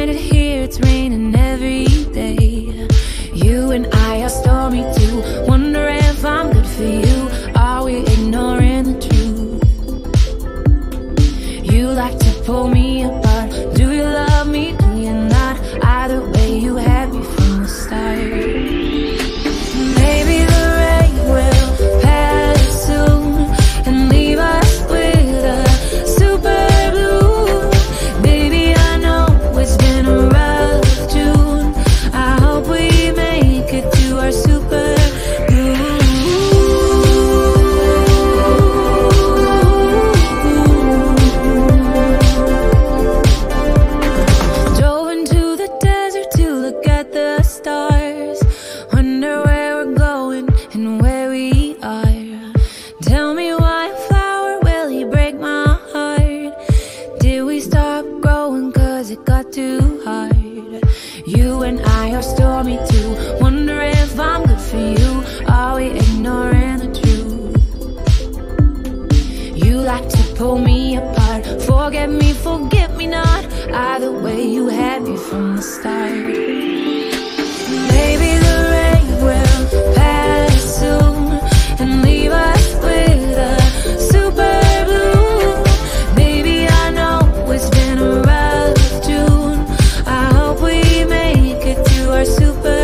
find it here, it's raining every day. You and I are stormy too, wonder if I'm good for you. Are we ignoring the truth? You like to pull me apart. Do you love me? Do you not? Either way, you had me from the start. Maybe the rain will pass soon and leave us with a super blue. Baby, I know it's been a rough June. I hope we make it to our super blue. Drove into the desert to look at the stars. Wonder where we're going and where we are. Tell me why a flower, will you break my heart? Did we stop growing cause it got too hard? You and I are stormy too, wonder if I'm good for you. Are we ignoring the truth? You like to pull me apart. Forget me, forget me not. Either way, you had me from the start. Maybe the rain will pass soon and leave us with a super blue. Baby, I know it's been a rough June. I hope we make it to our super